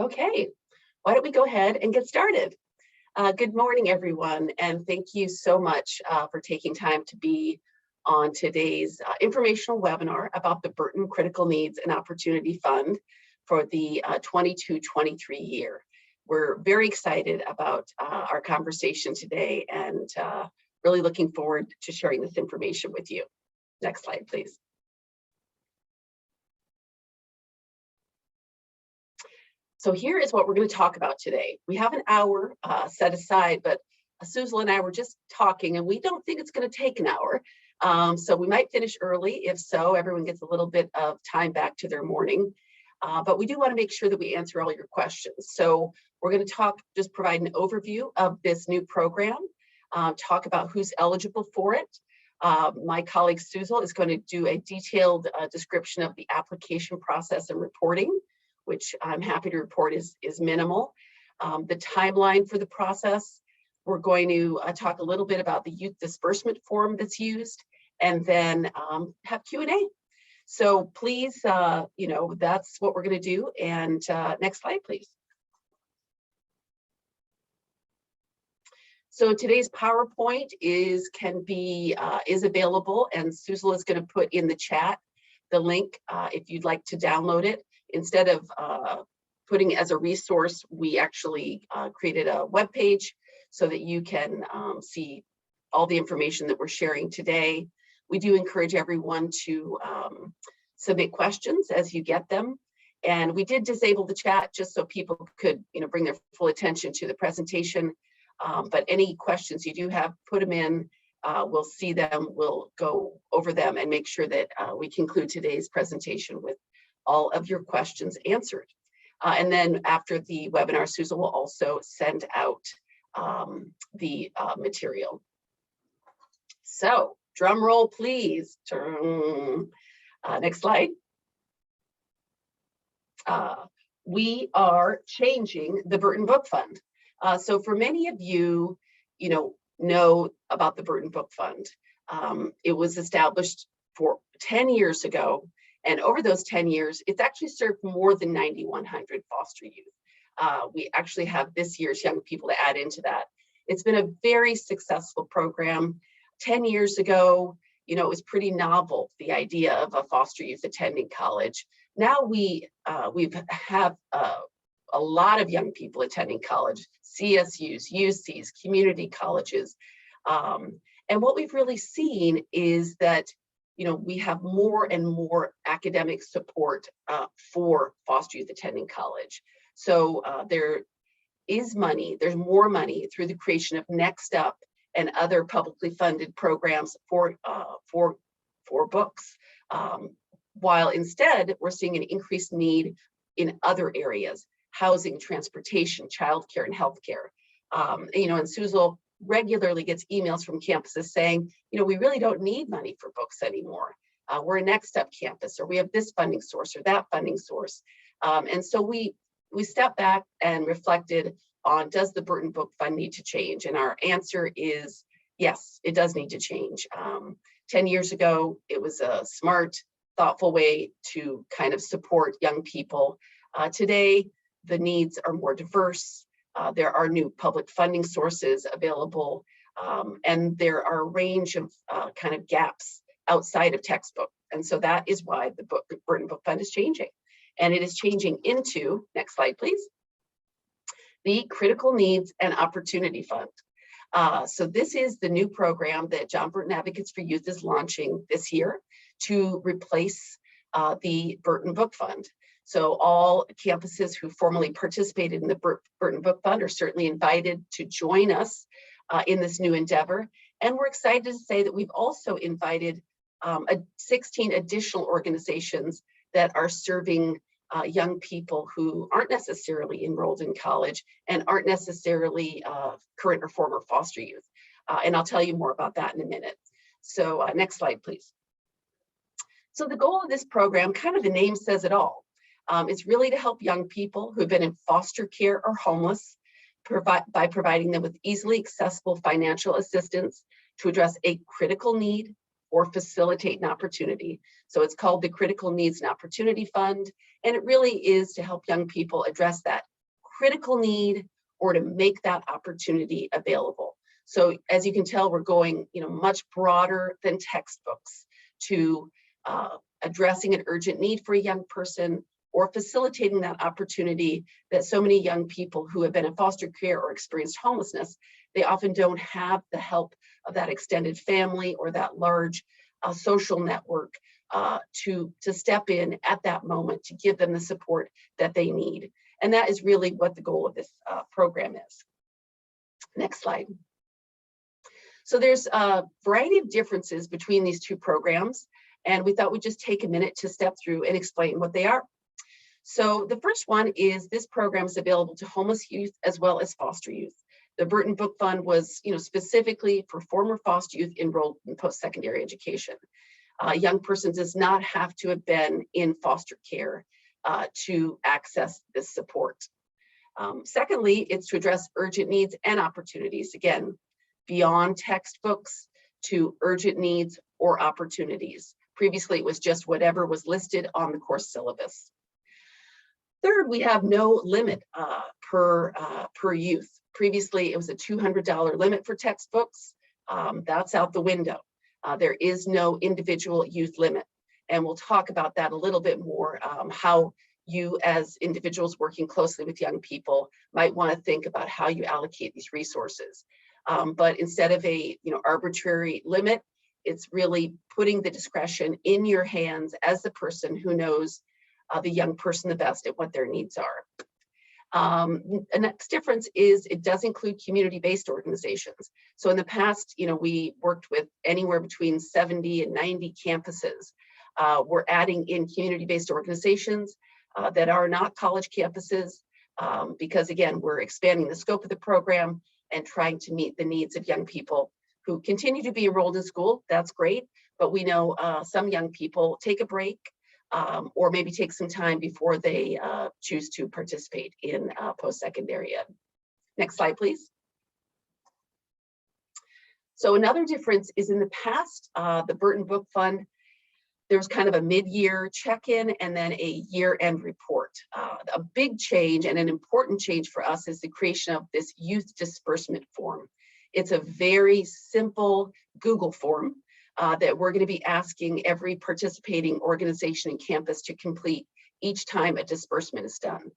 Okay, why don't we go ahead and get started? Good morning, everyone, and thank you so much for taking time to be on today's informational webinar about the Burton Critical Needs and Opportunity Fund for the 22-23 year. We're very excited about our conversation today and really looking forward to sharing this information with you. Next slide, please. So here is what we're going to talk about today. We have an hour set aside, but Susan and I were just talking and we don't think it's going to take an hour. So we might finish early. If so, everyone gets a little bit of time back to their morning. But we do want to make sure that we answer all your questions. So we're going to just provide an overview of this new program, talk about who's eligible for it. My colleague Susan is going to do a detailed description of the application process and reporting, which I'm happy to report is minimal. The timeline for the process, we're going to talk a little bit about the youth disbursement form that's used, and then have Q&A. So please, that's what we're going to do. And next slide, please. So today's PowerPoint is available, and Susan is going to put in the chat the link if you'd like to download it. Instead of putting it as a resource, we actually created a web page so that you can see all the information that we're sharing today. We do encourage everyone to submit questions as you get them. And we did disable the chat just so people could bring their full attention to the presentation. But any questions you do have, put them in. We'll see them, we'll go over them and make sure that we conclude today's presentation with all of your questions answered. And then after the webinar, Susan will also send out the material. So drum roll, please. Next slide. We are changing the Burton Book Fund. So for many of you, know about the Burton Book Fund. It was established 10 years ago. And over those 10 years, it's actually served more than 9,100 foster youth. We actually have this year's young people to add into that. It's been a very successful program. 10 years ago, it was pretty novel, the idea of a foster youth attending college. Now we have a lot of young people attending college, CSUs, UCs, community colleges. And what we've really seen is that we have more and more academic support for foster youth attending college. So there is money, there's more money through the creation of Next Up and other publicly funded programs for books. While instead, we're seeing an increased need in other areas: housing, transportation, childcare, and healthcare. And Susan regularly gets emails from campuses saying, we really don't need money for books anymore. We're a Next Up campus, or we have this funding source or that funding source. And so we stepped back and reflected on, does the Burton Book Fund need to change? And our answer is yes, it does need to change. 10 years ago, it was a smart, thoughtful way to kind of support young people. Today, the needs are more diverse. There are new public funding sources available, and there are a range of kind of gaps outside of textbook. And so that is why the Burton Book Fund is changing. And it is changing into, next slide, please, the Critical Needs and Opportunity Fund. So this is the new program that John Burton Advocates for Youth is launching this year to replace the Burton Book Fund. So all campuses who formerly participated in the Burton Book Fund are certainly invited to join us in this new endeavor. And we're excited to say that we've also invited 16 additional organizations that are serving young people who aren't necessarily enrolled in college and aren't necessarily current or former foster youth. And I'll tell you more about that in a minute. So next slide, please. So the goal of this program, kind of the name says it all. It's really to help young people who have been in foster care or homeless by providing them with easily accessible financial assistance to address a critical need or facilitate an opportunity. So it's called the Critical Needs and Opportunity Fund, and it really is to help young people address that critical need or to make that opportunity available. So as you can tell, we're going much broader than textbooks to addressing an urgent need for a young person or facilitating that opportunity that so many young people who have been in foster care or experienced homelessness, they often don't have the help of that extended family or that large social network to step in at that moment to give them the support that they need. And that is really what the goal of this program is. Next slide. So there's a variety of differences between these two programs, and we thought we'd just take a minute to step through and explain what they are. So the first one is this program is available to homeless youth as well as foster youth. The Burton Book Fund was specifically for former foster youth enrolled in post-secondary education. A young person does not have to have been in foster care to access this support. Secondly, it's to address urgent needs and opportunities, again, beyond textbooks to urgent needs or opportunities. Previously, it was just whatever was listed on the course syllabus. Third, we have no limit per youth. Previously, it was a $200 limit for textbooks. That's out the window. There is no individual youth limit. And we'll talk about that a little bit more, how you as individuals working closely with young people might want to think about how you allocate these resources. But instead of a arbitrary limit, it's really putting the discretion in your hands as the person who knows the young person the best at what their needs are. The next difference is it does include community-based organizations. So in the past, we worked with anywhere between 70 and 90 campuses. We're adding in community-based organizations that are not college campuses because, again, we're expanding the scope of the program and trying to meet the needs of young people who continue to be enrolled in school. That's great, but we know some young people take a break or maybe take some time before they choose to participate in post-secondary ed. Next slide, please. So another difference is in the past, the Burton Book Fund, there was kind of a mid-year check-in and then a year-end report. A big change and an important change for us is the creation of this youth disbursement form. It's a very simple Google form that we're going to be asking every participating organization and campus to complete each time a disbursement is done.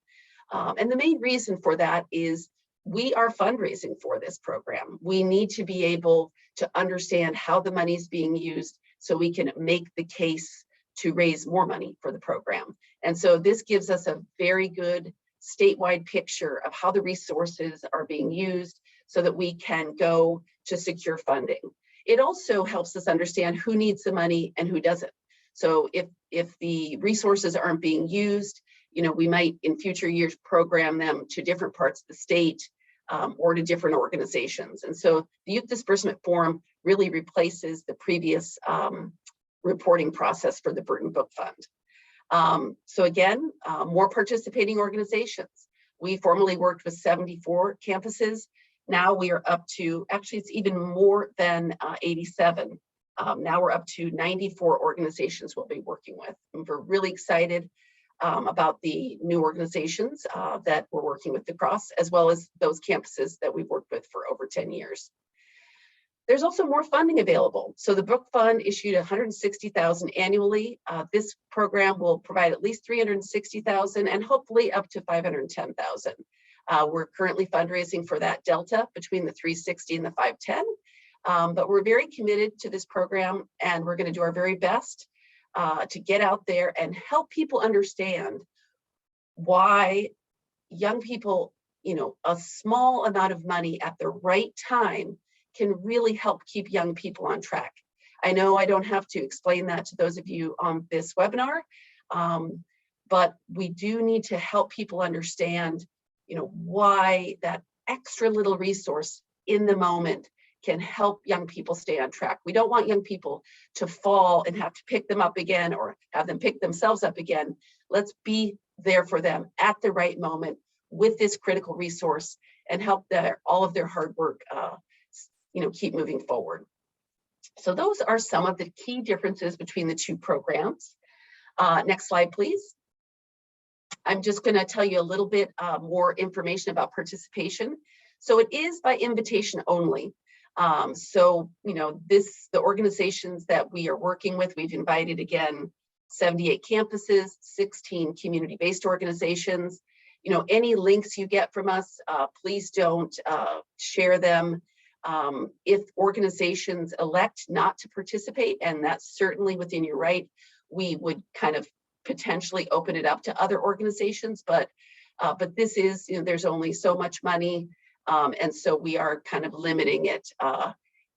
And the main reason for that is we are fundraising for this program. We need to be able to understand how the money is being used so we can make the case to raise more money for the program. And so this gives us a very good statewide picture of how the resources are being used so that we can go to secure funding. It also helps us understand who needs the money and who doesn't. So if the resources aren't being used, we might in future years program them to different parts of the state or to different organizations. And so the youth disbursement form really replaces the previous reporting process for the Burton Book Fund. So again, more participating organizations. We formerly worked with 74 campuses. Now we are up to, actually it's even more than 87. Now we're up to 94 organizations we'll be working with. And we're really excited about the new organizations that we're working with across, as well as those campuses that we've worked with for over 10 years. There's also more funding available. So the Book Fund issued $160,000 annually. This program will provide at least $360,000 and hopefully up to $510,000. We're currently fundraising for that delta between the 360 and the 510, but we're very committed to this program and we're going to do our very best to get out there and help people understand why young people, a small amount of money at the right time can really help keep young people on track. I know I don't have to explain that to those of you on this webinar, but we do need to help people understand, why that extra little resource in the moment can help young people stay on track. We don't want young people to fall and have to pick them up again or have them pick themselves up again. Let's be there for them at the right moment with this critical resource and help all of their hard work keep moving forward. So those are some of the key differences between the two programs. Next slide, please. I'm just going to tell you a little bit more information about participation. So it is by invitation only. So, the organizations that we are working with, we've invited, again, 78 campuses, 16 community-based organizations. Any links you get from us, please don't share them. If organizations elect not to participate, and that's certainly within your right, we would kind of potentially open it up to other organizations, but this is, there's only so much money, and so we are kind of limiting it.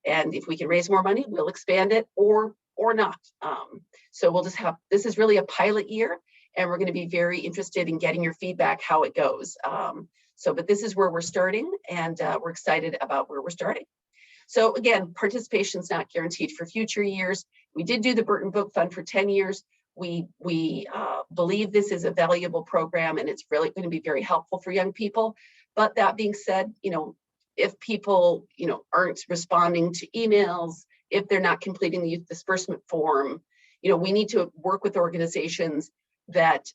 And if we can raise more money, we'll expand it or not. So we'll just have, this is really a pilot year, and we're going to be very interested in getting your feedback, how it goes. But this is where we're starting, and we're excited about where we're starting. So again, participation is not guaranteed for future years. We did do the Burton Book Fund for 10 years. We believe this is a valuable program, and it's really going to be very helpful for young people. But that being said, if people, aren't responding to emails, if they're not completing the youth disbursement form, we need to work with organizations that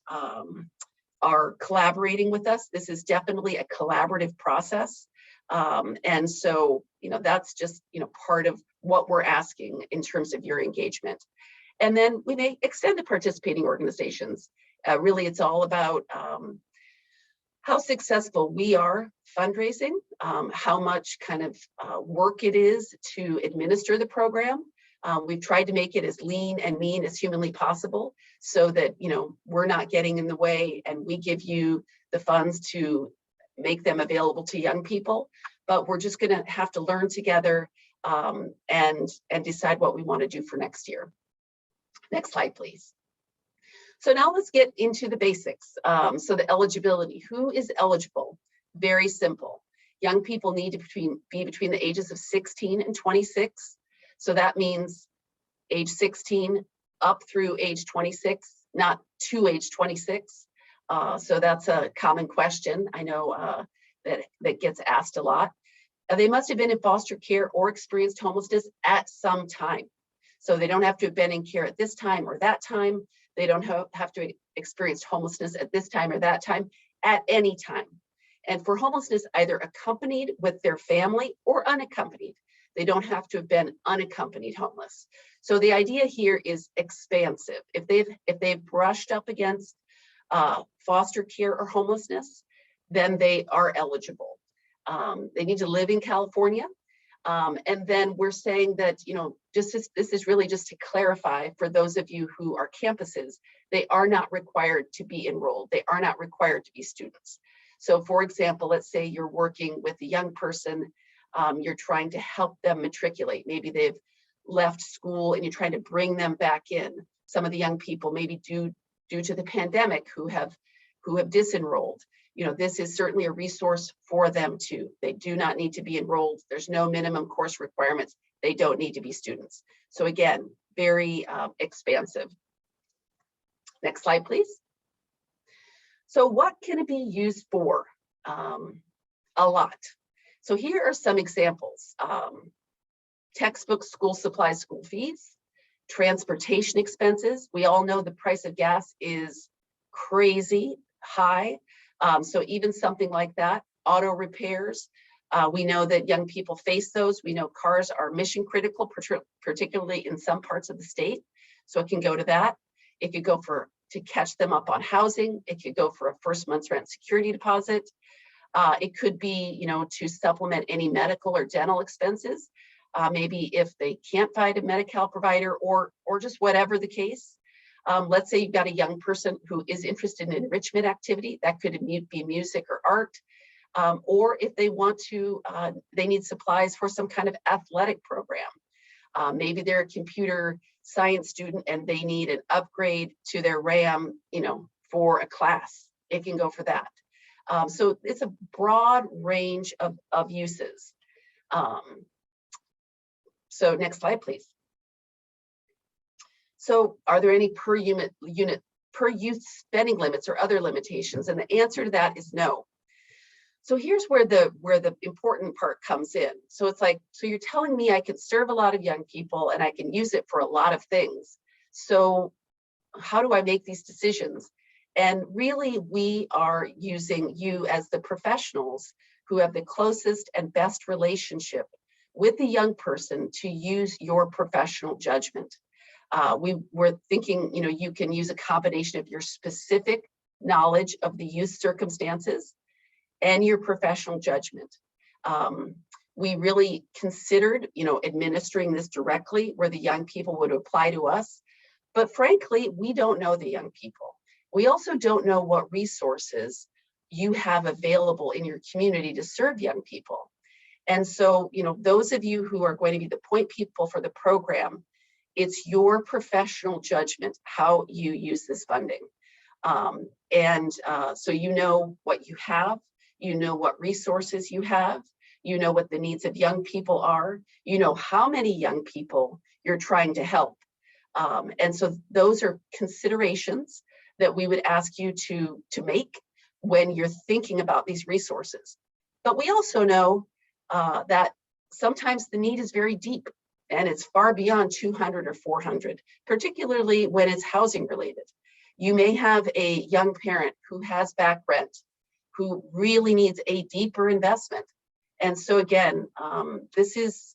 are collaborating with us. This is definitely a collaborative process. And so, that's just, part of what we're asking in terms of your engagement. And then we may extend to participating organizations. Really, it's all about how successful we are fundraising, how much kind of work it is to administer the program. We've tried to make it as lean and mean as humanly possible so that, we're not getting in the way, and we give you the funds to make them available to young people. But we're just going to have to learn together and decide what we want to do for next year. Next slide, please. So now let's get into the basics. So the eligibility, who is eligible? Very simple. Young people need to be between the ages of 16 and 26. So that means age 16 up through age 26, not to age 26. So that's a common question. I know that gets asked a lot. They must have been in foster care or experienced homelessness at some time. So they don't have to have been in care at this time or that time. They don't have to experience homelessness at this time or that time, at any time. And for homelessness, either accompanied with their family or unaccompanied. They don't have to have been unaccompanied homeless. So the idea here is expansive. If they've brushed up against foster care or homelessness, then they are eligible. They need to live in California. And then we're saying that, this is really just to clarify for those of you who are campuses, they are not required to be enrolled. They are not required to be students. So for example, let's say you're working with a young person, you're trying to help them matriculate. Maybe they've left school and you're trying to bring them back in. Some of the young people, maybe due to the pandemic, who have disenrolled. This is certainly a resource for them too. They do not need to be enrolled. There's no minimum course requirements. They don't need to be students. So again, very expansive. Next slide, please. So what can it be used for? A lot. So here are some examples. Textbooks, school supplies, school fees, transportation expenses. We all know the price of gas is crazy high. So even something like that, auto repairs. We know that young people face those. We know cars are mission critical, particularly in some parts of the state. So it can go to that. It could go to catch them up on housing. It could go for a first month's rent security deposit. It could be, to supplement any medical or dental expenses. Maybe if they can't find a Medi-Cal provider or just whatever the case. Let's say you've got a young person who is interested in enrichment activity. That could be music or art. Or if they want to, they need supplies for some kind of athletic program. Maybe they're a computer science student and they need an upgrade to their RAM, for a class. It can go for that. So it's a broad range of uses. So next slide, please. So are there any per youth spending limits or other limitations? And the answer to that is no. So here's where the important part comes in. So it's like, so you're telling me I can serve a lot of young people and I can use it for a lot of things. So how do I make these decisions? And really, we are using you as the professionals who have the closest and best relationship with the young person to use your professional judgment. We were thinking, you can use a combination of your specific knowledge of the youth circumstances and your professional judgment. We really considered, administering this directly where the young people would apply to us. But frankly, we don't know the young people. We also don't know what resources you have available in your community to serve young people. And so, those of you who are going to be the point people for the program, it's your professional judgment how you use this funding. So you know what you have, you know what resources you have, you know what the needs of young people are, you know how many young people you're trying to help. And so those are considerations that we would ask you to make when you're thinking about these resources. But we also know that sometimes the need is very deep and it's far beyond 200 or 400, particularly when it's housing related. You may have a young parent who has back rent, who really needs a deeper investment. And so again, this is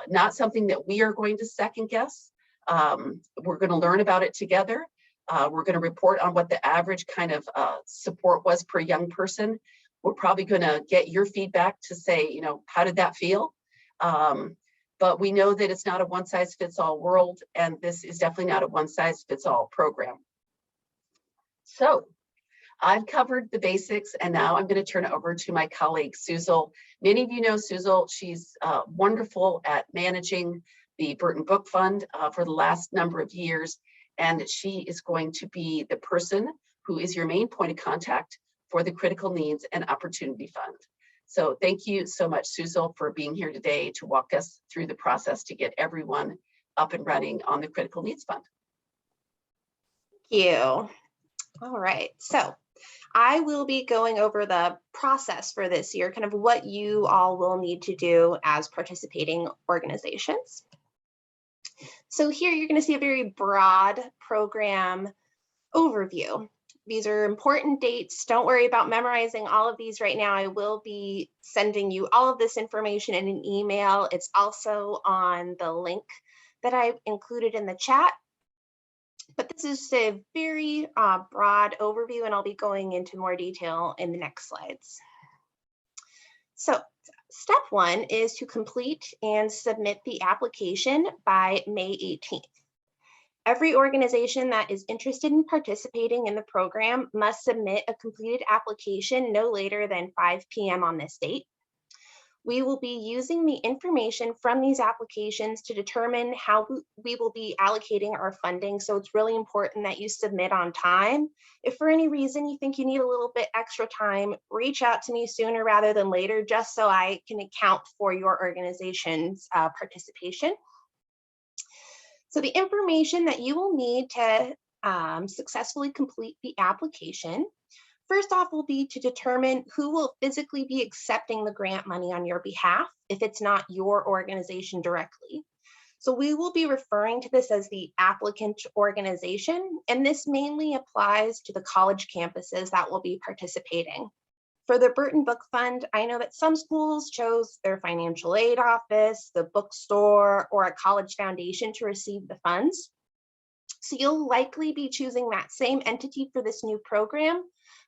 not something that we are going to second guess. We're going to learn about it together. We're going to report on what the average kind of support was per young person. We're probably going to get your feedback to say, how did that feel? But we know that it's not a one-size-fits-all world, and this is definitely not a one-size-fits-all program. So I've covered the basics, and now I'm going to turn it over to my colleague, Suzal. Many of you know Suzal. She's wonderful at managing the Burton Book Fund for the last number of years, and she is going to be the person who is your main point of contact for the Critical Needs and Opportunity Fund. So thank you so much, Suzal, for being here today to walk us through the process to get everyone up and running on the Critical Needs Fund. Thank you. All right, so I will be going over the process for this year, kind of what you all will need to do as participating organizations. So here you're going to see a very broad program overview. These are important dates. Don't worry about memorizing all of these right now. I will be sending you all of this information in an email. It's also on the link that I've included in the chat. But this is a very broad overview, and I'll be going into more detail in the next slides. So step one is to complete and submit the application by May 18th. Every organization that is interested in participating in the program must submit a completed application no later than 5 p.m. on this date. We will be using the information from these applications to determine how we will be allocating our funding. So it's really important that you submit on time. If for any reason you think you need a little bit extra time, reach out to me sooner rather than later, just so I can account for your organization's participation. So the information that you will need to successfully complete the application, first off, will be to determine who will physically be accepting the grant money on your behalf if it's not your organization directly. So we will be referring to this as the applicant organization, and this mainly applies to the college campuses that will be participating. For the Burton Book Fund, I know that some schools chose their financial aid office, the bookstore, or a college foundation to receive the funds. So you'll likely be choosing that same entity for this new program,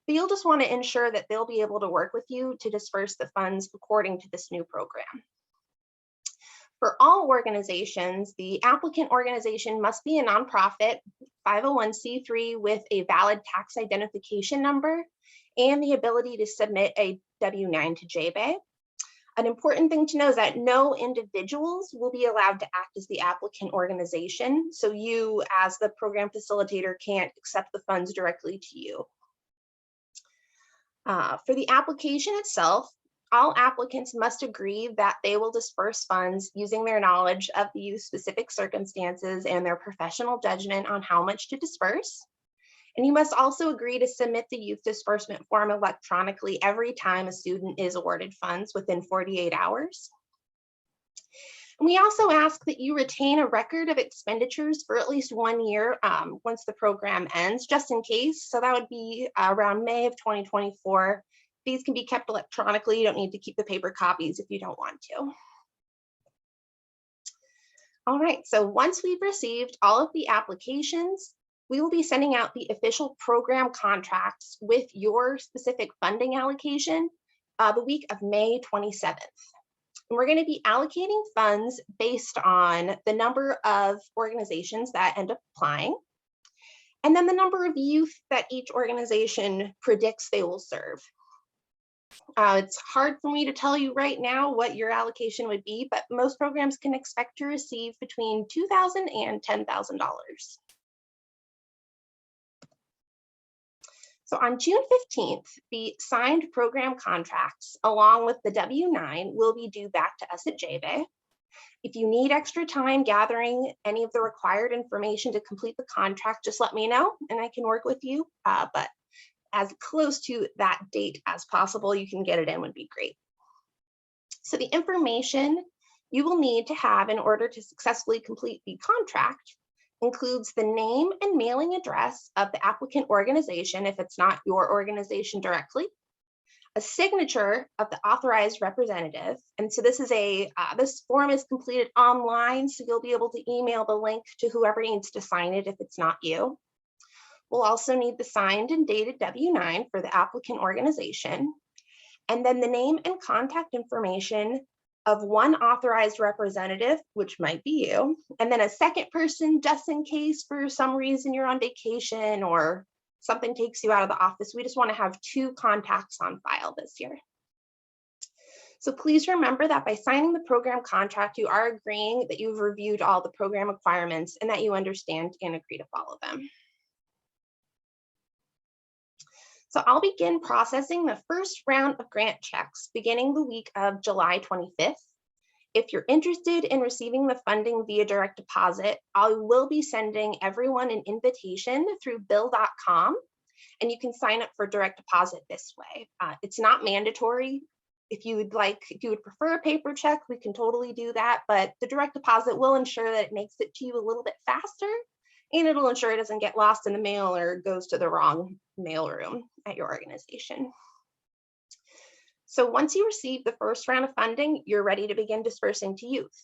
but you'll just want to ensure that they'll be able to work with you to disperse the funds according to this new program. For all organizations, the applicant organization must be a nonprofit, 501c3 with a valid tax identification number and the ability to submit a W-9 to JBay. An important thing to know is that no individuals will be allowed to act as the applicant organization. So you, as the program facilitator, can't accept the funds directly to you. For the application itself, all applicants must agree that they will disperse funds using their knowledge of the youth specific circumstances and their professional judgment on how much to disperse. And you must also agree to submit the youth disbursement form electronically every time a student is awarded funds within 48 hours. And we also ask that you retain a record of expenditures for at least 1 year once the program ends, just in case. So that would be around May of 2024. These can be kept electronically. You don't need to keep the paper copies if you don't want to. All right, so once we've received all of the applications, we will be sending out the official program contracts with your specific funding allocation the week of May 27th. And we're going to be allocating funds based on the number of organizations that end up applying, and then the number of youth that each organization predicts they will serve. It's hard for me to tell you right now what your allocation would be, but most programs can expect to receive between $2,000 and $10,000. So on June 15th, the signed program contracts along with the W-9 will be due back to us at JBay. If you need extra time gathering any of the required information to complete the contract, just let me know and I can work with you. But as close to that date as possible, you can get it in would be great. So the information you will need to have in order to successfully complete the contract includes the name and mailing address of the applicant organization if it's not your organization directly, a signature of the authorized representative. And so this is this form is completed online, so you'll be able to email the link to whoever needs to sign it if it's not you. We'll also need the signed and dated W-9 for the applicant organization, and then the name and contact information of one authorized representative, which might be you, and then a second person just in case for some reason you're on vacation or something takes you out of the office. We just want to have 2 contacts on file this year. So please remember that by signing the program contract, you are agreeing that you've reviewed all the program requirements and that you understand and agree to follow them. So I'll begin processing the first round of grant checks beginning the week of July 25th. If you're interested in receiving the funding via direct deposit, I will be sending everyone an invitation through bill.com, and you can sign up for direct deposit this way. It's not mandatory. If you would prefer a paper check, we can totally do that, but the direct deposit will ensure that it makes it to you a little bit faster, and it'll ensure it doesn't get lost in the mail or goes to the wrong mailroom at your organization. So once you receive the first round of funding, you're ready to begin dispersing to youth.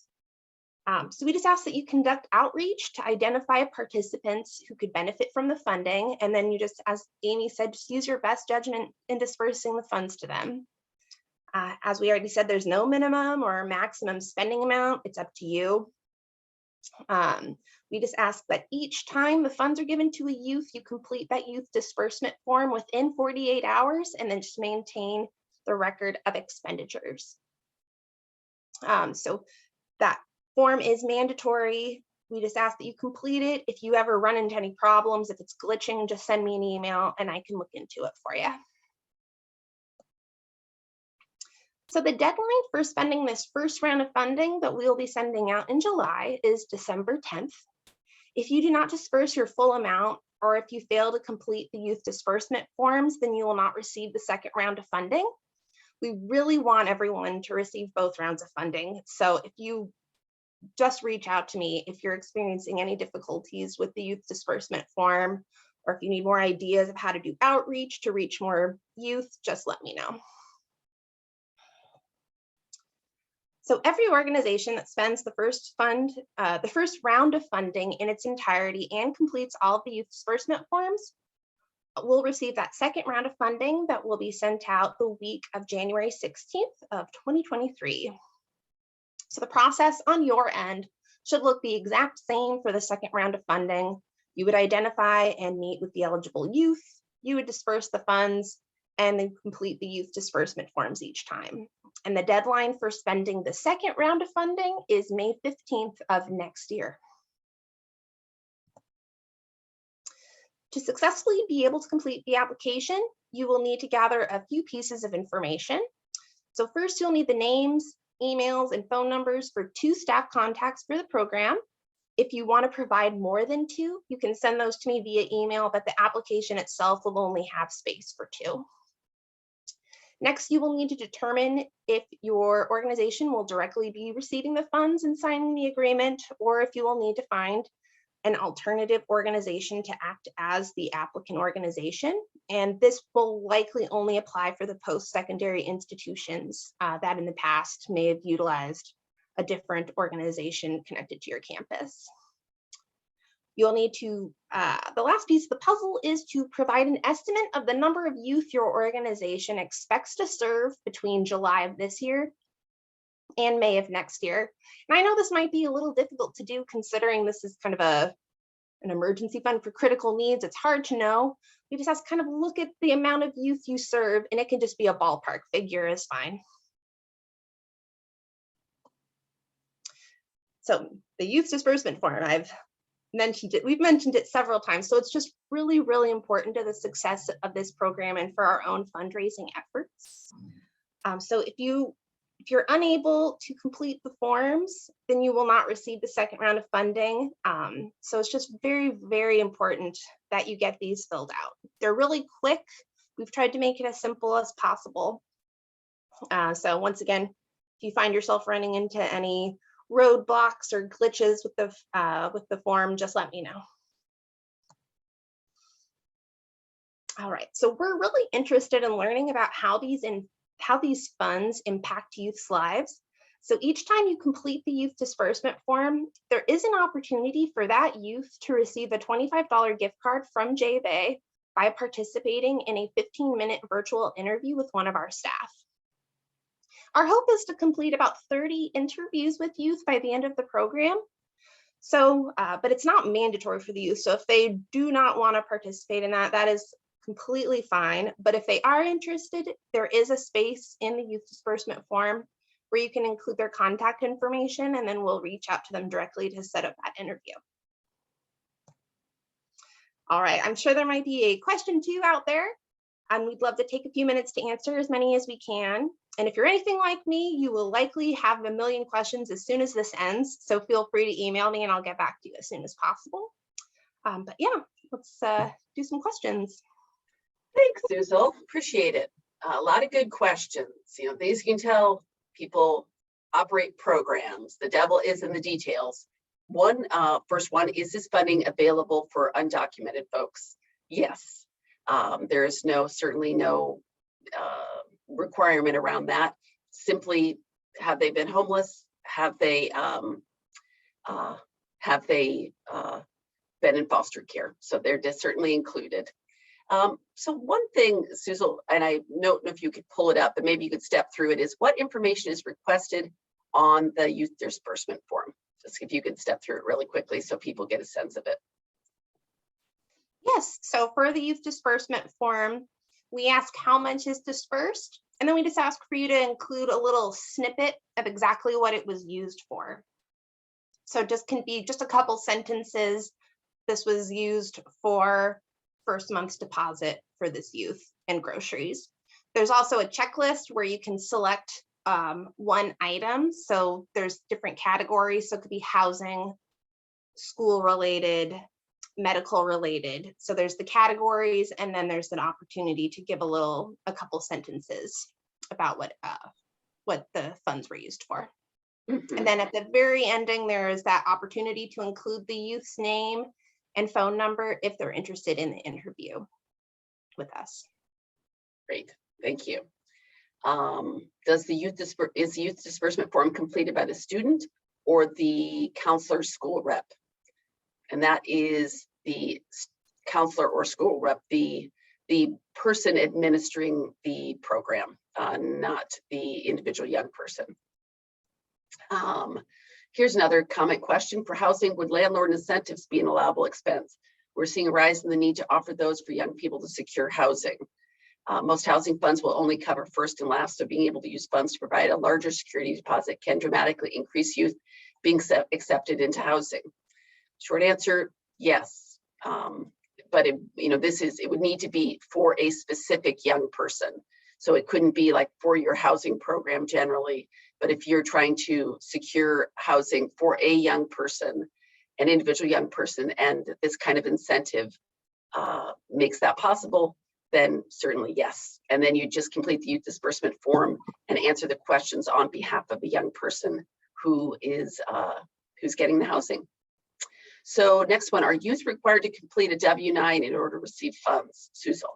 So we just ask that you conduct outreach to identify participants who could benefit from the funding. And then you just, as Amy said, just use your best judgment in dispersing the funds to them. As we already said, there's no minimum or maximum spending amount. It's up to you. We just ask that each time the funds are given to a youth, you complete that youth disbursement form within 48 hours and then just maintain the record of expenditures. So that form is mandatory. We just ask that you complete it. If you ever run into any problems, if it's glitching, just send me an email and I can look into it for you. So the deadline for spending this first round of funding that we'll be sending out in July is December 10th. If you do not disperse your full amount, or if you fail to complete the youth disbursement forms, then you will not receive the second round of funding. We really want everyone to receive both rounds of funding. So if you just reach out to me if you're experiencing any difficulties with the youth disbursement form, or if you need more ideas of how to do outreach to reach more youth, just let me know. So every organization that spends the first round of funding in its entirety and completes all of the youth disbursement forms will receive that second round of funding that will be sent out the week of January 16th of 2023. So the process on your end should look the exact same for the second round of funding. You would identify and meet with the eligible youth, you would disperse the funds, and then complete the youth disbursement forms each time. And the deadline for spending the second round of funding is May 15th of next year. To successfully be able to complete the application, you will need to gather a few pieces of information. So first, you'll need the names, emails, and phone numbers for 2 staff contacts for the program. If you want to provide more than 2, you can send those to me via email, but the application itself will only have space for 2. Next, you will need to determine if your organization will directly be receiving the funds and signing the agreement, or if you will need to find an alternative organization to act as the applicant organization. And this will likely only apply for the post-secondary institutions that in the past may have utilized a different organization connected to your campus. You'll need to, the last piece of the puzzle is to provide an estimate of the number of youth your organization expects to serve between July of this year and May of next year. And I know this might be a little difficult to do considering this is kind of an emergency fund for critical needs. It's hard to know. We just have to kind of look at the amount of youth you serve, and it can just be a ballpark figure is fine. So the youth disbursement form, we've mentioned it several times. So it's just really, really important to the success of this program and for our own fundraising efforts. So if you're unable to complete the forms, then you will not receive the second round of funding. So it's just very, very important that you get these filled out. They're really quick. We've tried to make it as simple as possible. So once again, if you find yourself running into any roadblocks or glitches with the form, just let me know. All right, so we're really interested in learning about how these funds impact youth's lives. So each time you complete the youth disbursement form, there is an opportunity for that youth to receive a $25 gift card from J-Bay by participating in a 15-minute virtual interview with one of our staff. Our hope is to complete about 30 interviews with youth by the end of the program. So, but it's not mandatory for the youth. So if they do not want to participate in that, that is completely fine. But if they are interested, there is a space in the youth disbursement form where you can include their contact information, and then we'll reach out to them directly to set up that interview. All right, I'm sure there might be a question too out there, and we'd love to take a few minutes to answer as many as we can. And if you're anything like me, you will likely have a million questions as soon as this ends. So feel free to email me and I'll get back to you as soon as possible. But yeah, let's do some questions. Thanks, Suzel. Appreciate it. A lot of good questions. You know, these can tell people operate programs. The devil is in the details. First one, is this funding available for undocumented folks? Yes. There is certainly no requirement around that. Simply, have they been homeless? Have they been in foster care? So they're just certainly included. So one thing, Suzel, and I don't know if you could pull it up, but maybe you could step through it, is what information is requested on the youth disbursement form? Just if you could step through it really quickly so people get a sense of it. Yes, so for the youth disbursement form, we ask how much is dispersed, and then we just ask for you to include a little snippet of exactly what it was used for. So it just can be just a couple sentences. This was used for first month's deposit for this youth and groceries. There's also a checklist where you can select one item. So there's different categories. So it could be housing, school related, medical related. So there's the categories, and then there's an opportunity to give a couple sentences about what the funds were used for. Mm-hmm. And then at the very ending, there is that opportunity to include the youth's name and phone number if they're interested in the interview with us. Great, thank you. Is the youth disbursement form completed by the student or the counselor school rep? And that is the counselor or school rep, the person administering the program, not the individual young person. Here's another comment question. For housing, would landlord incentives be an allowable expense? We're seeing a rise in the need to offer those for young people to secure housing. Most housing funds will only cover first and last, so being able to use funds to provide a larger security deposit can dramatically increase youth being accepted into housing. Short answer, yes. But it would need to be for a specific young person. So it couldn't be like for your housing program generally, but if you're trying to secure housing for a young person, an individual young person, and this kind of incentive makes that possible, then certainly yes. And then you just complete the youth disbursement form and answer the questions on behalf of the young person who is who's getting the housing. So next one, are youth required to complete a W-9 in order to receive funds? Susan.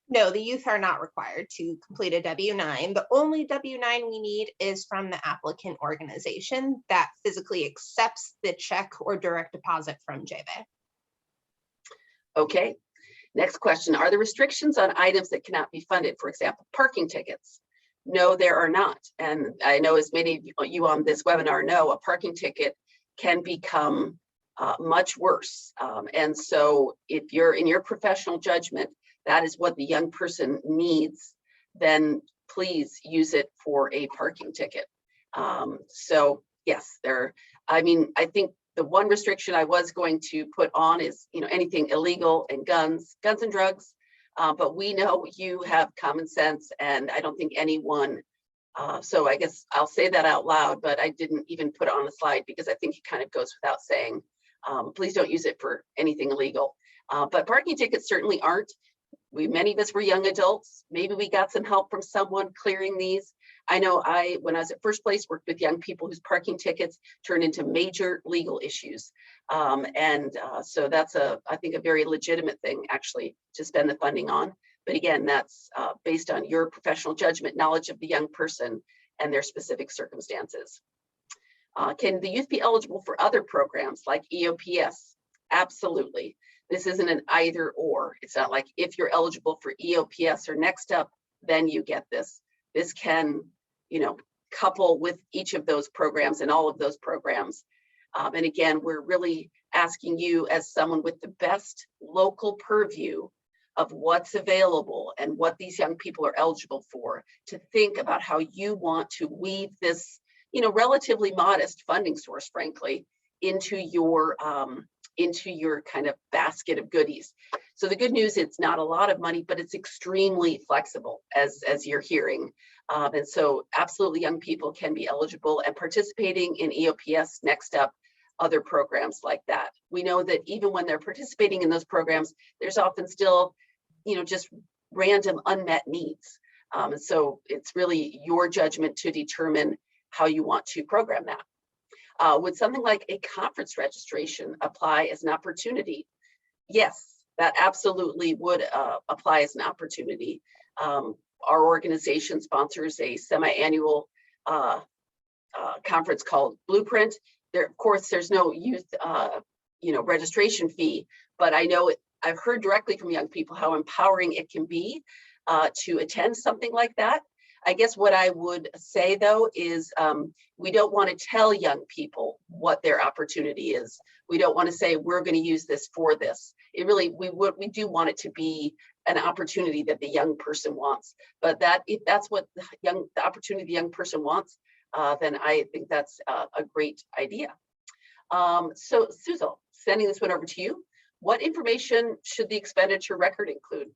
No, the youth are not required to complete a W-9. The only W-9 we need is from the applicant organization that physically accepts the check or direct deposit from JBay. Okay, next question. Are there restrictions on items that cannot be funded? For example, parking tickets? No, there are not. And I know, as many of you on this webinar know, a parking ticket can become much worse. And so if you're in your professional judgment, that is what the young person needs, then please use it for a parking ticket. So yes, I think the one restriction I was going to put on is, anything illegal and guns and drugs. But we know you have common sense, and I don't think anyone, so I guess I'll say that out loud, but I didn't even put it on the slide because I think it kind of goes without saying. Please don't use it for anything illegal. But parking tickets certainly aren't. Many of us were young adults. Maybe we got some help from someone clearing these. I know when I was at First Place, worked with young people whose parking tickets turned into major legal issues. So that's I think a very legitimate thing actually to spend the funding on. But again, that's based on your professional judgment, knowledge of the young person and their specific circumstances. Can the youth be eligible for other programs like EOPS? Absolutely. This isn't an either or. It's not like if you're eligible for EOPS or Next Up, then you get this. This can, couple with each of those programs and all of those programs. And again, we're really asking you, as someone with the best local purview of what's available and what these young people are eligible for, to think about how you want to weave this, relatively modest funding source, frankly, into your kind of basket of goodies. So the good news, it's not a lot of money, but it's extremely flexible, as you're hearing. And so absolutely young people can be eligible and participating in EOPS, Next Up, other programs like that. We know that even when they're participating in those programs, there's often still, just random unmet needs. And so it's really your judgment to determine how you want to program that. Would something like a conference registration apply as an opportunity? Yes, that absolutely would apply as an opportunity. Our organization sponsors a semi-annual conference called Blueprint. There, of course, there's no youth, registration fee, but I know I've heard directly from young people how empowering it can be to attend something like that. I guess what I would say though is we don't want to tell young people what their opportunity is. We don't want to say we're going to use this for this. It really, we do want it to be an opportunity that the young person wants. But if that's what the opportunity the young person wants, then I think that's a great idea. So Susan, sending this one over to you. What information should the expenditure record include?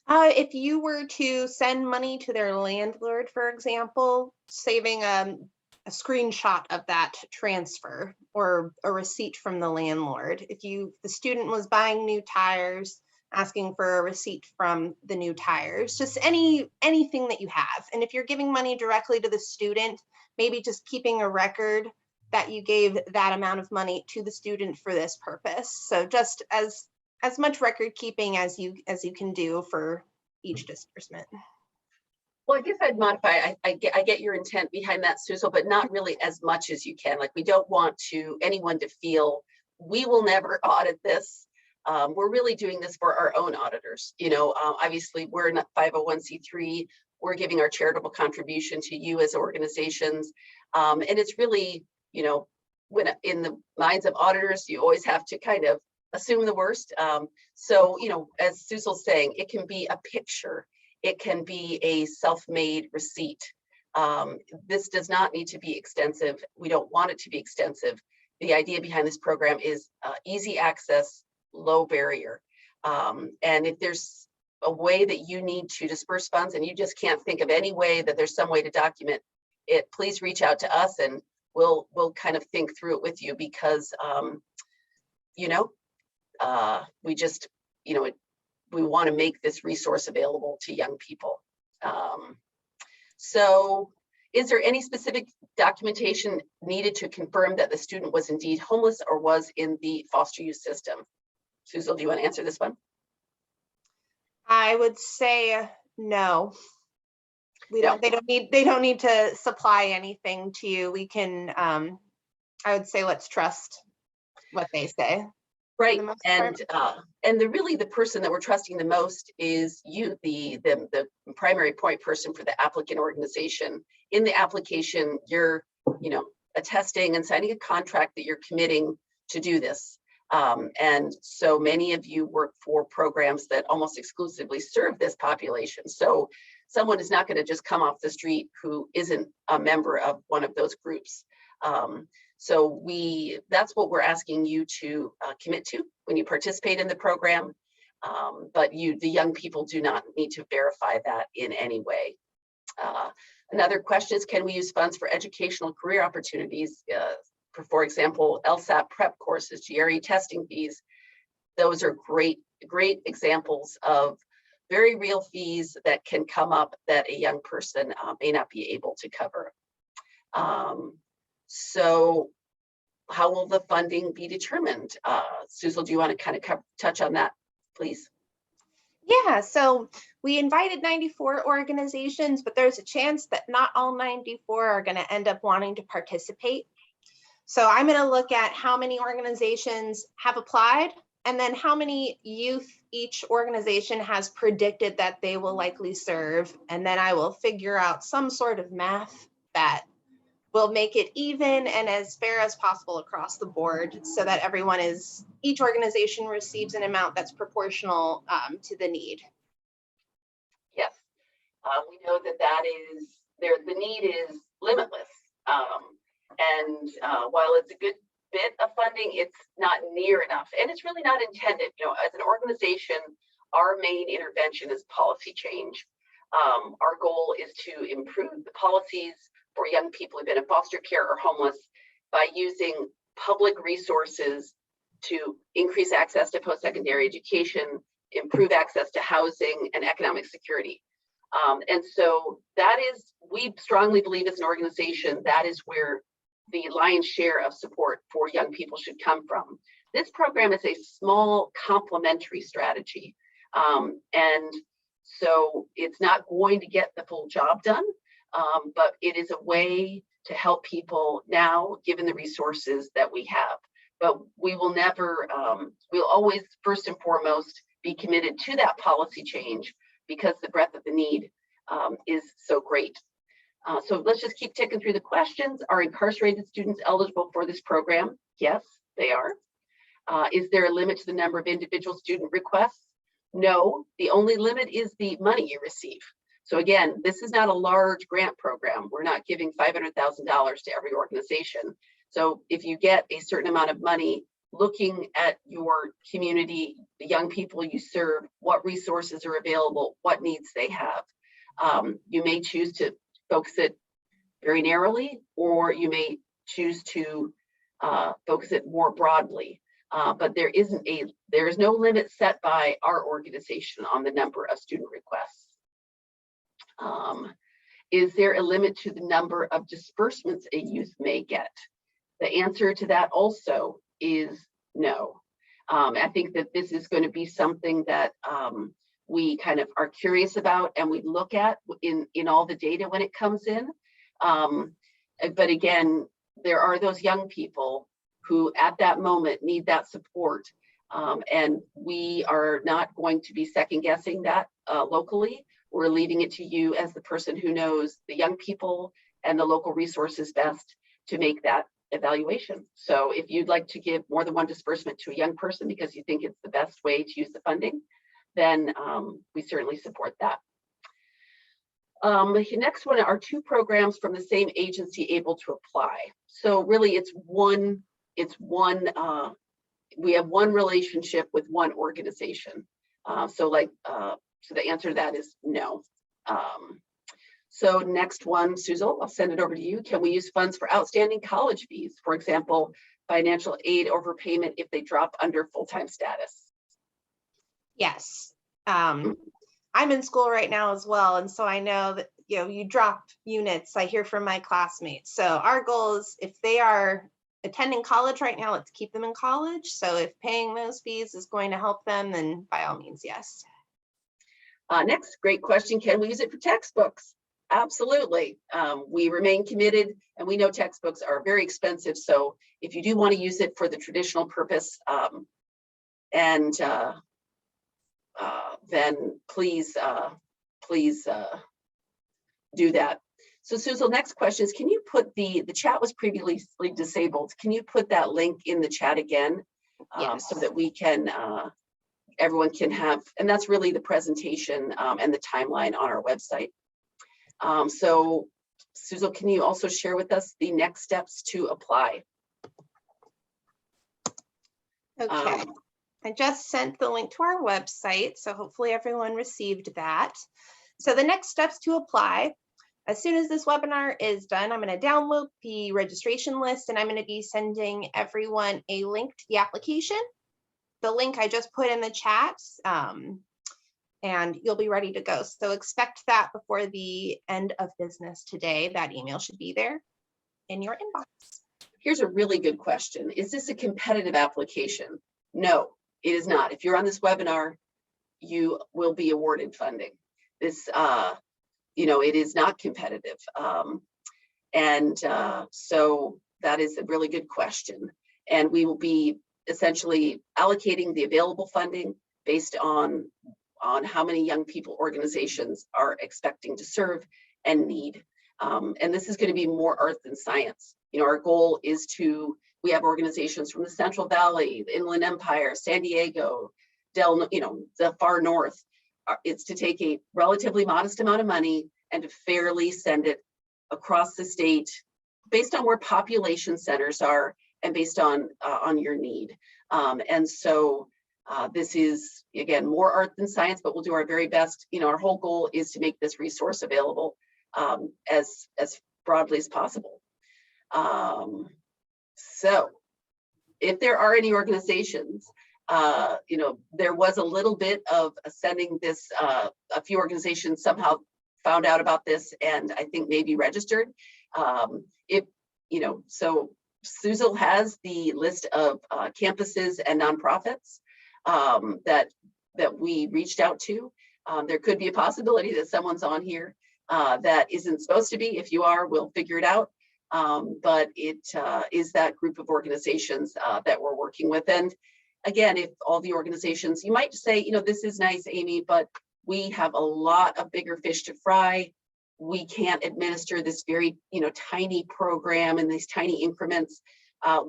If you were to send money to their landlord, for example, saving a screenshot of that transfer or a receipt from the landlord. If the student was buying new tires, asking for a receipt from the new tires, just anything that you have. And if you're giving money directly to the student, maybe just keeping a record that you gave that amount of money to the student for this purpose. So just as much record keeping as you can do for each disbursement. Well, I guess I'd modify. I get your intent behind that, Susan, but not really as much as you can. Like, we don't want anyone to feel we will never audit this. We're really doing this for our own auditors. Obviously we're not 501c3. We're giving our charitable contribution to you as organizations. And it's really, when in the minds of auditors, you always have to kind of assume the worst. So, as Susan's saying, it can be a picture. It can be a self-made receipt. This does not need to be extensive. We don't want it to be extensive. The idea behind this program is easy access, low barrier. And if there's a way that you need to disperse funds and you just can't think of any way that there's some way to document it, please reach out to us and we'll kind of think through it with you, because you know, we just, you know, we want to make this resource available to young people. So is there any specific documentation needed to confirm that the student was indeed homeless or was in the foster youth system? Susan, do you want to answer this one? I would say no. They don't need to supply anything to you. We can, I would say, let's trust what they say. Right, and the person that we're trusting the most is you, the primary point person for the applicant organization. In the application, you're, you know, attesting and signing a contract that you're committing to do this. And so many of you work for programs that almost exclusively serve this population. So someone is not going to just come off the street who isn't a member of one of those groups. So that's what we're asking you to commit to when you participate in the program. But the young people do not need to verify that in any way. Another question is, can we use funds for educational career opportunities? For example, LSAT prep courses, GRE testing fees. Those are great examples of very real fees that can come up that a young person may not be able to cover. So how will the funding be determined? Susan, do you want to kind of touch on that, please? Yeah, so we invited 94 organizations, but there's a chance that not all 94 are going to end up wanting to participate. So I'm going to look at how many organizations have applied and then how many youth each organization has predicted that they will likely serve. And then I will figure out some sort of math that will make it even and as fair as possible across the board, so that each organization receives an amount that's proportional to the need. Yes, we know that the need is limitless. And while it's a good bit of funding, it's not near enough, and it's really not intended. You know, as an organization, our main intervention is policy change. Our goal is to improve the policies for young people who've been in foster care or homeless by using public resources to increase access to post-secondary education, improve access to housing and economic security. And so we strongly believe as an organization, that is where the lion's share of support for young people should come from. This program is a small complementary strategy. And so it's not going to get the full job done, but it is a way to help people now, given the resources that we have. But we will never, we'll always first and foremost be committed to that policy change, because the breadth of the need is so great. So let's just keep ticking through the questions. Are incarcerated students eligible for this program? Yes, they are. Is there a limit to the number of individual student requests? No, the only limit is the money you receive. So again, this is not a large grant program. We're not giving $500,000 to every organization. So if you get a certain amount of money, looking at your community, the young people you serve, what resources are available, what needs they have. You may choose to focus it very narrowly, or you may choose to focus it more broadly. But there is no limit set by our organization on the number of student requests. Is there a limit to the number of disbursements a youth may get? The answer to that also is no. I think that this is going to be something that we kind of are curious about, and we look at in all the data when it comes in. But again, there are those young people who at that moment need that support. And we are not going to be second guessing that locally. We're leaving it to you as the person who knows the young people and the local resources best to make that evaluation. So if you'd like to give more than one disbursement to a young person because you think it's the best way to use the funding, then we certainly support that. The next one, are two programs from the same agency able to apply? So really we have one relationship with one organization. So the answer to that is no. So next one, Suzel, I'll send it over to you. Can we use funds for outstanding college fees? For example, financial aid overpayment if they drop under full-time status? Yes. I'm in school right now as well. And so I know that, you drop units, I hear from my classmates. So our goal is, if they are attending college right now, let's keep them in college. So if paying those fees is going to help them, then by all means, yes. Next, great question. Can we use it for textbooks? Absolutely. We remain committed, and we know textbooks are very expensive. So if you do want to use it for the traditional purpose, then please do that. So Suzel, next question is, can you put the chat was previously disabled. Can you put that link in the chat again? Yes. So that we can, everyone can have, and that's really the presentation and the timeline on our website. So Suzel, can you also share with us the next steps to apply? Okay. I just sent the link to our website, so hopefully everyone received that. So the next steps to apply, as soon as this webinar is done, I'm going to download the registration list, and I'm going to be sending everyone a link to the application. The link I just put in the chat, and you'll be ready to go. So expect that before the end of business today. That email should be there in your inbox. Here's a really good question. Is this a competitive application? No, it is not. If you're on this webinar, you will be awarded funding. This, it is not competitive. So that is a really good question. And we will be essentially allocating the available funding based on how many young people organizations are expecting to serve and need. And this is going to be more art than science. Our goal is we have organizations from the Central Valley, the Inland Empire, San Diego, the far north. It's to take a relatively modest amount of money and to fairly send it across the state based on where population centers are and based on your need. This is, again, more art than science, but we'll do our very best. Our whole goal is to make this resource available as broadly as possible. So if there are any organizations, there was a little bit of sending this, a few organizations somehow found out about this and I think maybe registered. So Suzel has the list of campuses and nonprofits that we reached out to. There could be a possibility that someone's on here that isn't supposed to be. If you are, we'll figure it out. But it is that group of organizations that we're working with. And again, if all the organizations, you might say, this is nice, Amy, but we have a lot of bigger fish to fry. We can't administer this very, tiny program in these tiny increments.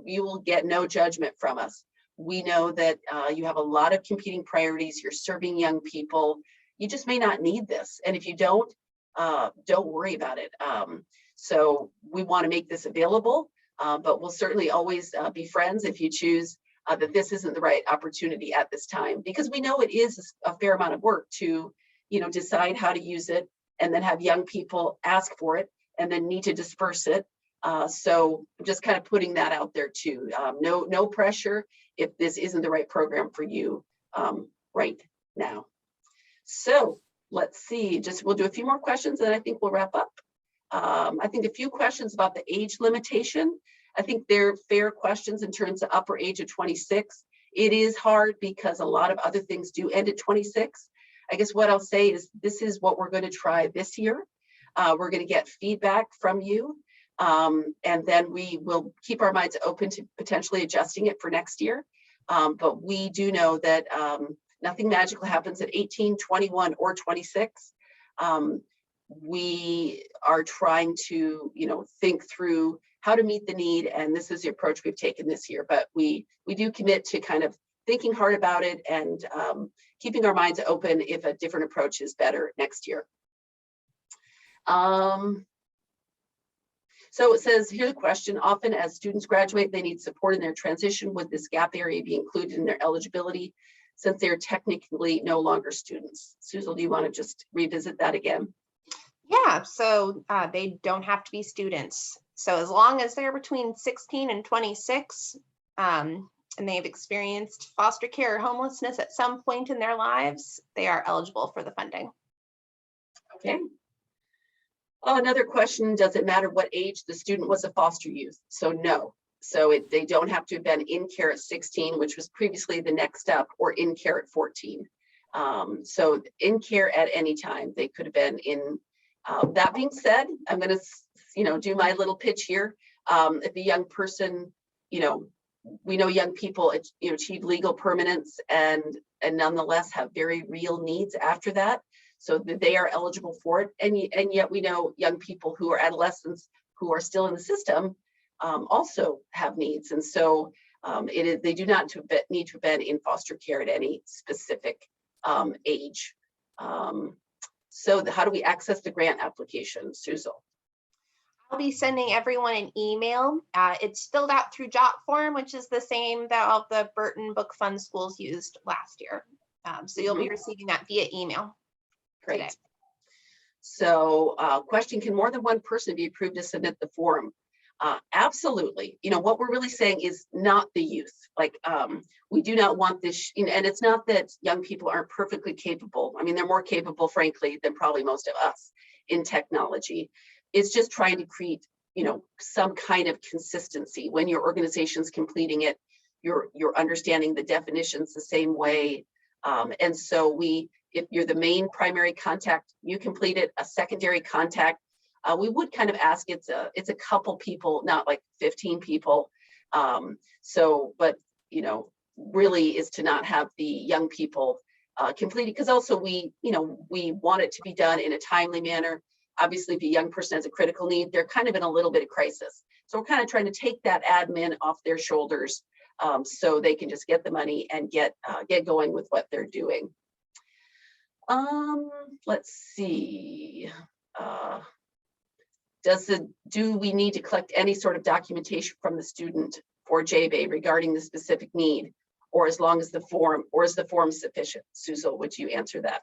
You will get no judgment from us. We know that you have a lot of competing priorities. You're serving young people. You just may not need this. And if you don't worry about it. So we want to make this available, but we'll certainly always be friends if you choose that this isn't the right opportunity at this time, because we know it is a fair amount of work to, decide how to use it and then have young people ask for it and then need to disperse it. So I'm just kind of putting that out there too. No pressure if this isn't the right program for you right now. So let's see, we'll do a few more questions and I think we'll wrap up. I think a few questions about the age limitation. I think they're fair questions in terms of upper age of 26. It is hard because a lot of other things do end at 26. I guess what I'll say is this is what we're going to try this year. We're going to get feedback from you. And then we will keep our minds open to potentially adjusting it for next year. But we do know that nothing magical happens at 18, 21, or 26. We are trying to, think through how to meet the need, and this is the approach we've taken this year. But we do commit to kind of thinking hard about it and keeping our minds open if a different approach is better next year. So it says, here's a question. Often as students graduate, they need support in their transition. Would this gap area be included in their eligibility since they're technically no longer students? Suzel, do you want to just revisit that again? Yeah, so they don't have to be students. So as long as they're between 16 and 26, and they've experienced foster care or homelessness at some point in their lives, they are eligible for the funding. Okay. Oh, another question, does it matter what age the student was a foster youth? So no. So they don't have to have been in care at 16, which was previously the next step, or in care at 14. So in care at any time, they could have been in. That being said, I'm going to, do my little pitch here. If a young person, we know young people, achieve legal permanence and nonetheless have very real needs after that, so that they are eligible for it. And yet we know young people who are adolescents who are still in the system also have needs. And so they do not need to have been in foster care at any specific age. So how do we access the grant application, Susan? I'll be sending everyone an email. It's filled out through Jotform, which is the same that all the Burton Book Fund schools used last year. So you'll be receiving that via email. Great. Today. So question, can more than one person be approved to submit the form? Absolutely. What we're really saying is not the youth. Like we do not want this, and it's not that young people aren't perfectly capable. I mean, they're more capable, frankly, than probably most of us in technology. It's just trying to create, some kind of consistency. When your organization's completing it, you're understanding the definitions the same way. And so if you're the main primary contact, you complete it. A secondary contact, we would kind of ask, it's a couple people, not like 15 people. But really is to not have the young people completed, because also we want it to be done in a timely manner. Obviously, if a young person has a critical need, they're kind of in a little bit of crisis. So we're kind of trying to take that admin off their shoulders, so they can just get the money and get going with what they're doing. Let's see. Do we need to collect any sort of documentation from the student for JBA regarding the specific need, or is the form sufficient? Susan, would you answer that?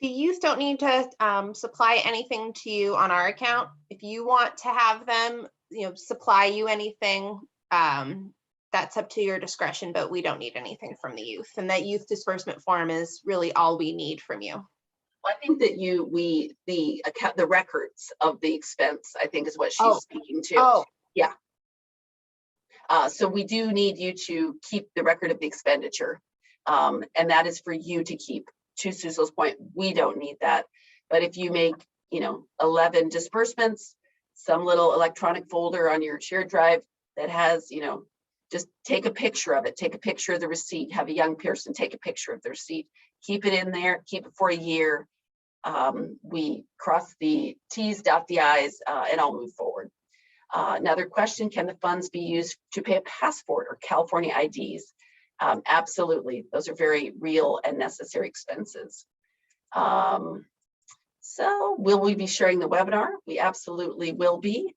The youth don't need to supply anything to you on our account. If you want to have them, supply you anything, that's up to your discretion, but we don't need anything from the youth. And that youth disbursement form is really all we need from you. Well, I think that the records of the expense, I think, is what she's speaking to. Oh, yeah. So we do need you to keep the record of the expenditure, and that is for you to keep. To Susan's point, we don't need that. But if you make, 11 disbursements, some little electronic folder on your shared drive that has, just take a picture of it, take a picture of the receipt, have a young person take a picture of the receipt, keep it in there, keep it for a year. We cross the T's, dot the I's, and I'll move forward. Another question, can the funds be used to pay a passport or California IDs? Absolutely, those are very real and necessary expenses. So will we be sharing the webinar? We absolutely will be.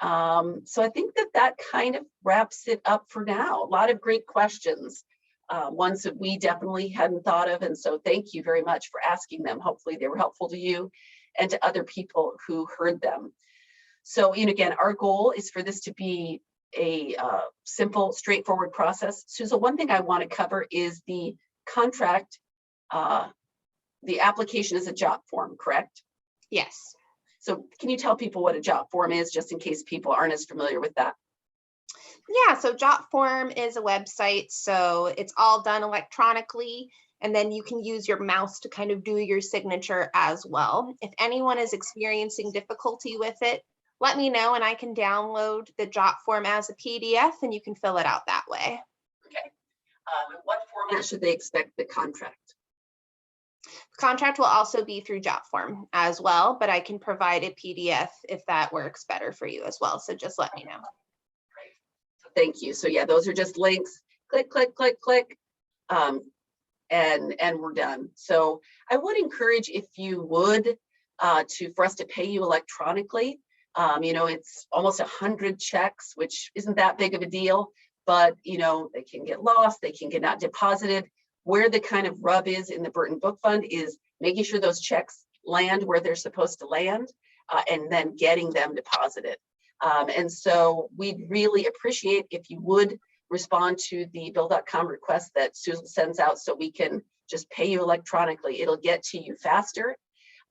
So I think that kind of wraps it up for now. A lot of great questions, ones that we definitely hadn't thought of. And so thank you very much for asking them. Hopefully they were helpful to you and to other people who heard them. So, again, our goal is for this to be a simple, straightforward process. Susan, one thing I want to cover is the contract. The application is a Jotform, correct? yes. So can you tell people what a Jotform is, just in case people aren't as familiar with that? Yeah, so Jotform is a website, so it's all done electronically, and then you can use your mouse to kind of do your signature as well. If anyone is experiencing difficulty with it, let me know and I can download the Jotform as a PDF and you can fill it out that way. Okay. What format should they expect the contract? The contract will also be through Jotform as well, but I can provide a PDF if that works better for you as well. So just let me know. Great. Thank you. So yeah, those are just links. Click, click, click, click. And we're done. So I would encourage, if you would, for us to pay you electronically. It's almost 100 checks, which isn't that big of a deal, but they can get lost, they can get not deposited. Where the kind of rub is in the Burton Book Fund is making sure those checks land where they're supposed to land, and then getting them deposited. And so we'd really appreciate if you would respond to the bill.com request that Susan sends out, so we can just pay you electronically. It'll get to you faster,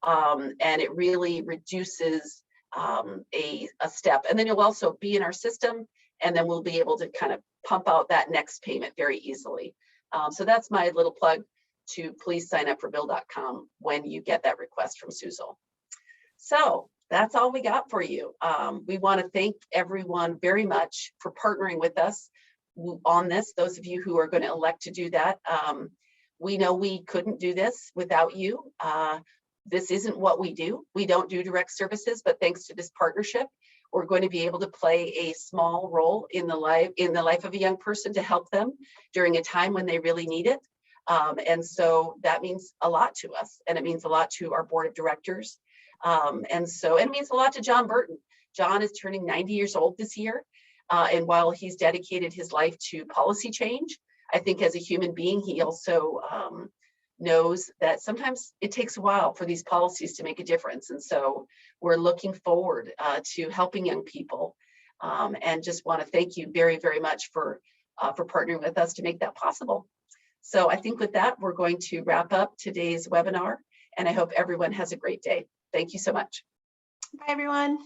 and it really reduces a step. And then you'll also be in our system, and then we'll be able to kind of pump out that next payment very easily. So that's my little plug to please sign up for bill.com when you get that request from Susan. So that's all we got for you. We want to thank everyone very much for partnering with us on this. Those of you who are going to elect to do that, we know we couldn't do this without you. This isn't what we do. We don't do direct services, but thanks to this partnership, we're going to be able to play a small role in the life of a young person to help them during a time when they really need it. And so that means a lot to us, and it means a lot to our board of directors. And it means a lot to John Burton. John is turning 90 years old this year. And while he's dedicated his life to policy change, I think as a human being, he also knows that sometimes it takes a while for these policies to make a difference. And so we're looking forward to helping young people, and just want to thank you very, very much for partnering with us to make that possible. So I think with that, we're going to wrap up today's webinar, and I hope everyone has a great day. Thank you so much. Bye, everyone.